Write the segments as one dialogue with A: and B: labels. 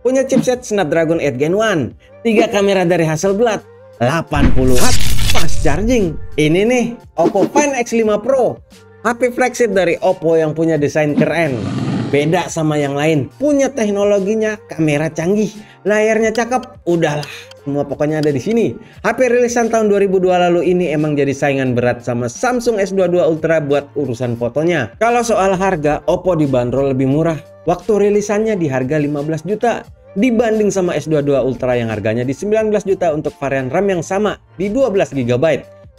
A: punya chipset Snapdragon 8 Gen 1, 3 kamera dari Hasselblad, 80 Watt fast charging. Ini nih Oppo Find X5 Pro, HP flagship dari Oppo yang punya desain keren. Beda sama yang lain, punya teknologinya, kamera canggih, layarnya cakep, udahlah, semua pokoknya ada di sini. HP rilisan tahun 2002 lalu ini emang jadi saingan berat sama Samsung S22 Ultra buat urusan fotonya. Kalau soal harga, Oppo dibanderol lebih murah. Waktu rilisannya di harga 15 juta dibanding sama S22 Ultra yang harganya di 19 juta untuk varian RAM yang sama di 12 GB.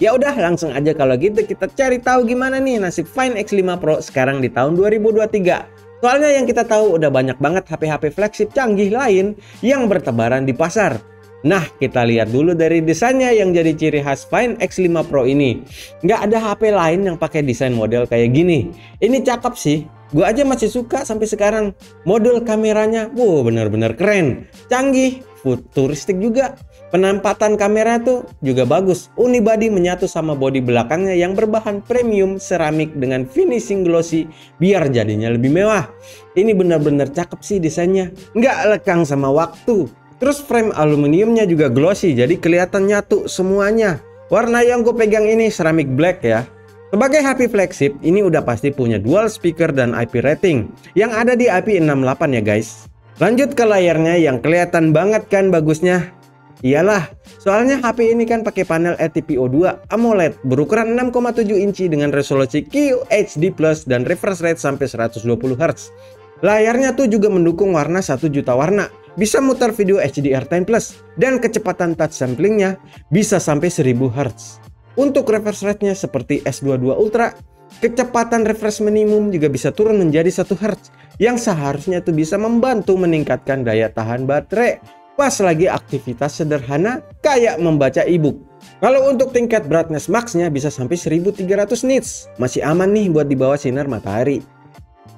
A: Ya udah, langsung aja kalau gitu kita cari tahu gimana nih nasib Find X5 Pro sekarang di tahun 2023. Soalnya yang kita tahu udah banyak banget HP-HP flagship canggih lain yang bertebaran di pasar. Nah, kita lihat dulu dari desainnya yang jadi ciri khas Find X5 Pro ini. Nggak ada HP lain yang pakai desain model kayak gini. Ini cakep sih. Gue aja masih suka sampai sekarang. Modul kameranya, wow, bener-bener keren. Canggih, futuristik juga. Penampatan kamera tuh juga bagus. Unibody menyatu sama bodi belakangnya yang berbahan premium seramik dengan finishing glossy biar jadinya lebih mewah. Ini bener-bener cakep sih desainnya. Nggak lekang sama waktu. Terus frame aluminiumnya juga glossy, jadi kelihatan nyatu semuanya. Warna yang gue pegang ini ceramic black ya. Sebagai HP flagship, ini udah pasti punya dual speaker dan IP rating yang ada di IP68 ya guys. Lanjut ke layarnya yang kelihatan banget kan bagusnya. Iyalah, soalnya HP ini kan pakai panel LTPO2 AMOLED berukuran 6,7 inci dengan resolusi QHD+ dan refresh rate sampai 120 Hz. Layarnya tuh juga mendukung warna 1 juta warna, bisa muter video HDR10+, dan kecepatan touch samplingnya bisa sampai 1000 Hz. Untuk refresh rate-nya seperti S22 Ultra, kecepatan refresh minimum juga bisa turun menjadi 1 Hz, yang seharusnya tuh bisa membantu meningkatkan daya tahan baterai pas lagi aktivitas sederhana kayak membaca e-book. Kalau untuk tingkat brightness max-nya bisa sampai 1300 nits. Masih aman nih buat di bawah sinar matahari.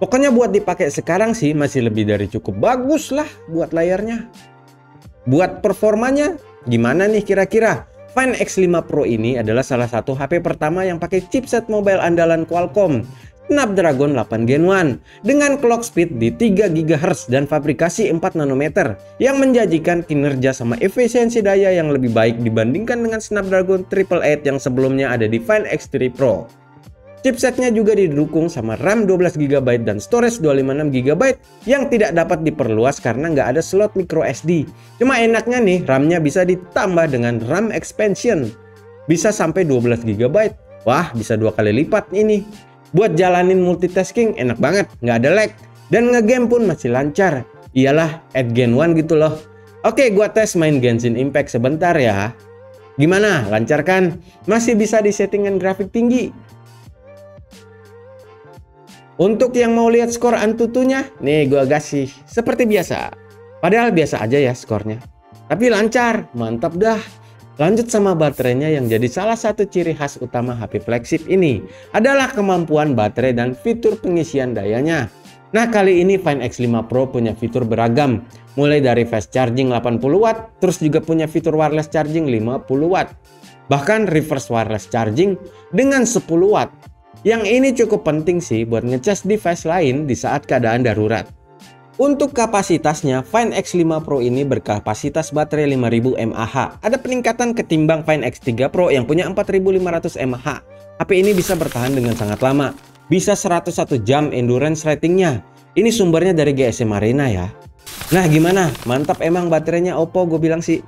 A: Pokoknya buat dipakai sekarang sih masih lebih dari cukup bagus lah buat layarnya. Buat performanya gimana nih kira-kira? Find X5 Pro ini adalah salah satu HP pertama yang pakai chipset mobile andalan Qualcomm Snapdragon 8 Gen 1 dengan clock speed di 3 GHz dan fabrikasi 4 nanometer yang menjanjikan kinerja sama efisiensi daya yang lebih baik dibandingkan dengan Snapdragon 888 yang sebelumnya ada di Find X3 Pro. Chipsetnya juga didukung sama RAM 12 GB dan storage 256 GB yang tidak dapat diperluas karena nggak ada slot micro SD. Cuma enaknya nih, RAM-nya bisa ditambah dengan RAM expansion. Bisa sampai 12 GB. Wah, bisa 2 kali lipat ini. Buat jalanin multitasking enak banget, nggak ada lag. Dan ngegame pun masih lancar. Iyalah, 8 Gen 1 gitu loh. Oke, gua tes main Genshin Impact sebentar ya. Gimana? Lancar kan? Masih bisa di settingan grafik tinggi. Untuk yang mau lihat skor Antutunya, nih gua kasih seperti biasa. Padahal biasa aja ya skornya. Tapi lancar, mantap dah. Lanjut sama baterainya yang jadi salah satu ciri khas utama HP flagship ini adalah kemampuan baterai dan fitur pengisian dayanya. Nah, kali ini Find X5 Pro punya fitur beragam, mulai dari fast charging 80 Watt, terus juga punya fitur wireless charging 50 Watt. Bahkan reverse wireless charging dengan 10 Watt. Yang ini cukup penting sih buat ngecas device lain di saat keadaan darurat. Untuk kapasitasnya, Find X5 Pro ini berkapasitas baterai 5000 mAh. Ada peningkatan ketimbang Find X3 Pro yang punya 4500 mAh. HP ini bisa bertahan dengan sangat lama. Bisa 101 jam endurance ratingnya. Ini sumbernya dari GSM Arena ya. Nah gimana? Mantap emang baterainya Oppo, gue bilang sih.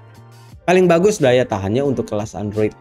A: Paling bagus daya tahannya untuk kelas Android.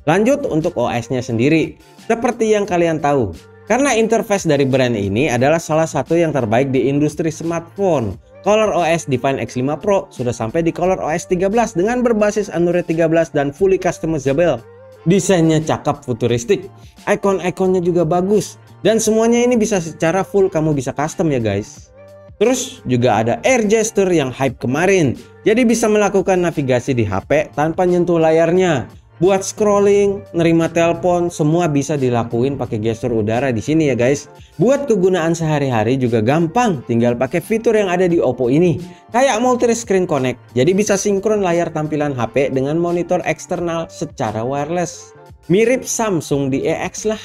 A: Lanjut untuk OS-nya sendiri. Seperti yang kalian tahu, karena interface dari brand ini adalah salah satu yang terbaik di industri smartphone. ColorOS di Find X5 Pro sudah sampai di ColorOS 13 dengan berbasis Android 13 dan fully customizable. Desainnya cakep futuristik, icon-iconnya juga bagus, dan semuanya ini bisa secara full kamu bisa custom ya guys. Terus juga ada Air Gesture yang hype kemarin, jadi bisa melakukan navigasi di HP tanpa nyentuh layarnya. Buat scrolling, nerima telepon, semua bisa dilakuin pakai gestur udara di sini ya guys. Buat kegunaan sehari-hari juga gampang, tinggal pakai fitur yang ada di Oppo ini. Kayak multi screen connect, jadi bisa sinkron layar tampilan HP dengan monitor eksternal secara wireless. Mirip Samsung di EX lah.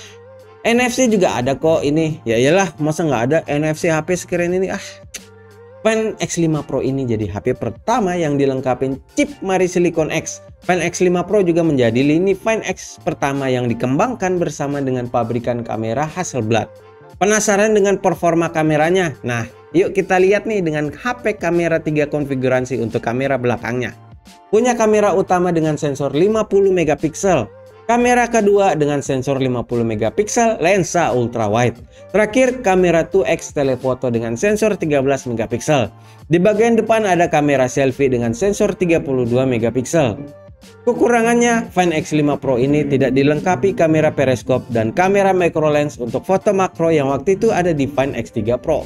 A: NFC juga ada kok ini. Ya iyalah, masa nggak ada NFC HP sekeren ini ah. Find X5 Pro ini jadi HP pertama yang dilengkapi chip Mari Silicon X. Find X5 Pro juga menjadi lini Find X pertama yang dikembangkan bersama dengan pabrikan kamera Hasselblad. Penasaran dengan performa kameranya? Nah, yuk kita lihat nih dengan HP kamera 3 konfigurasi untuk kamera belakangnya. Punya kamera utama dengan sensor 50 megapiksel. Kamera kedua dengan sensor 50 megapiksel lensa ultrawide. Terakhir kamera 2x telefoto dengan sensor 13 megapiksel. Di bagian depan ada kamera selfie dengan sensor 32 megapiksel. Kekurangannya, Find X5 Pro ini tidak dilengkapi kamera periskop dan kamera micro lens untuk foto makro yang waktu itu ada di Find X3 Pro.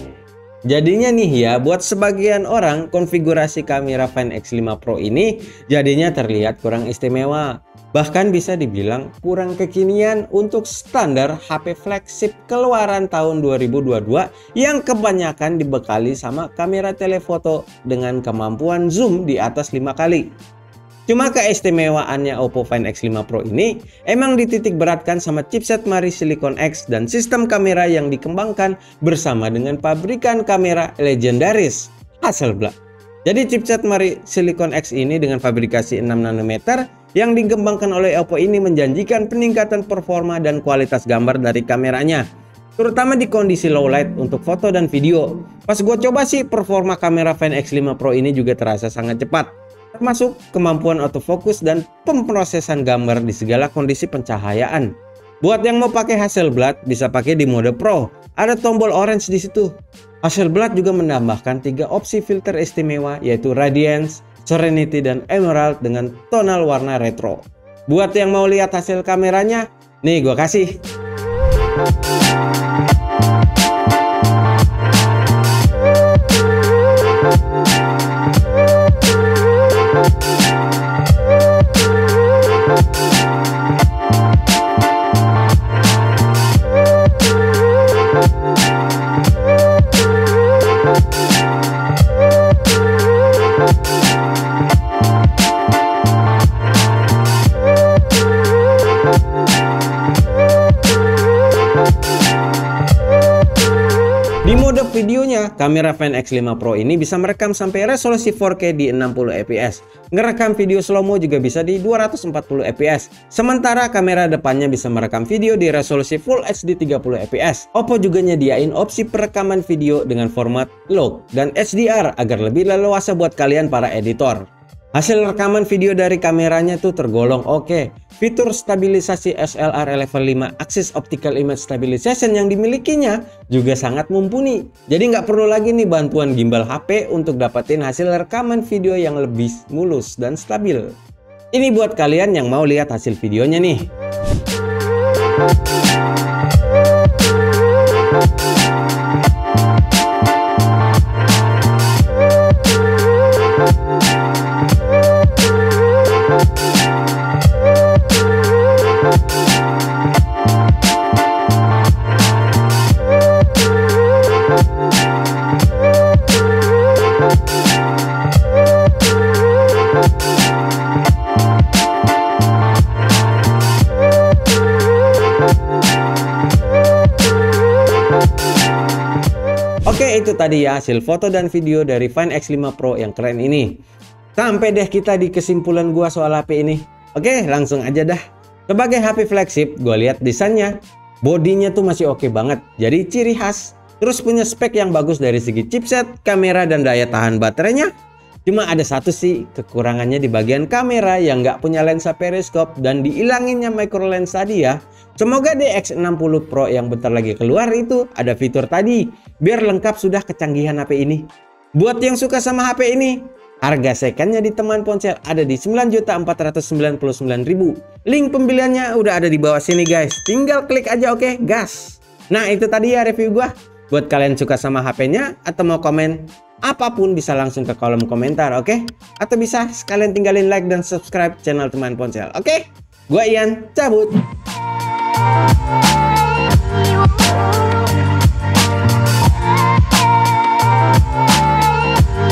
A: Jadinya nih ya, buat sebagian orang konfigurasi kamera Find X5 Pro ini jadinya terlihat kurang istimewa. Bahkan bisa dibilang kurang kekinian untuk standar HP flagship keluaran tahun 2022 yang kebanyakan dibekali sama kamera telefoto dengan kemampuan zoom di atas 5 kali. Cuma keistimewaannya Oppo Find X5 Pro ini emang dititik beratkan sama chipset Mari Silicon X dan sistem kamera yang dikembangkan bersama dengan pabrikan kamera legendaris Hasselblad. Jadi chipset Mari Silicon X ini dengan fabrikasi 6 nanometer yang dikembangkan oleh Oppo ini menjanjikan peningkatan performa dan kualitas gambar dari kameranya, terutama di kondisi low light untuk foto dan video. Pas gue coba sih, performa kamera Find X5 Pro ini juga terasa sangat cepat, termasuk kemampuan autofocus dan pemrosesan gambar di segala kondisi pencahayaan. Buat yang mau pakai Hasselblad bisa pakai di mode Pro, ada tombol orange di situ. Hasselblad juga menambahkan 3 opsi filter istimewa yaitu Radiance, Serenity, dan Emerald dengan tonal warna retro. Buat yang mau lihat hasil kameranya, nih gua kasih. Di mode videonya, kamera Find X5 Pro ini bisa merekam sampai resolusi 4K di 60 fps. Ngerekam video slow-mo juga bisa di 240 fps. Sementara kamera depannya bisa merekam video di resolusi Full HD 30 fps. Oppo juga nyediain opsi perekaman video dengan format log dan HDR agar lebih leluasa buat kalian para editor. Hasil rekaman video dari kameranya tuh tergolong oke. Fitur stabilisasi SLR level 5 Axis Optical Image Stabilization yang dimilikinya juga sangat mumpuni. Jadi nggak perlu lagi nih bantuan gimbal HP untuk dapetin hasil rekaman video yang lebih mulus dan stabil. Ini buat kalian yang mau lihat hasil videonya nih. Oke, itu tadi ya hasil foto dan video dari Find X5 Pro yang keren ini. Sampai deh kita di kesimpulan gua soal HP ini. Oke, langsung aja dah. Sebagai HP flagship, gua lihat desainnya, bodinya tuh masih oke banget. Jadi ciri khas. Terus punya spek yang bagus dari segi chipset, kamera, dan daya tahan baterainya. Cuma ada satu sih kekurangannya di bagian kamera yang nggak punya lensa periskop dan diilanginnya micro lens tadi ya. Semoga di X60 Pro yang bentar lagi keluar itu ada fitur tadi, biar lengkap sudah kecanggihan HP ini. Buat yang suka sama HP ini, harga secondnya di Teman Ponsel ada di 9.499.000. Link pembeliannya udah ada di bawah sini guys. Tinggal klik aja, oke, gas. Nah itu tadi ya review gua. Buat kalian suka sama HP-nya atau mau komen apapun bisa langsung ke kolom komentar, oke? Atau bisa sekalian tinggalin like dan subscribe channel Teman Ponsel, oke? Gua Ian, cabut.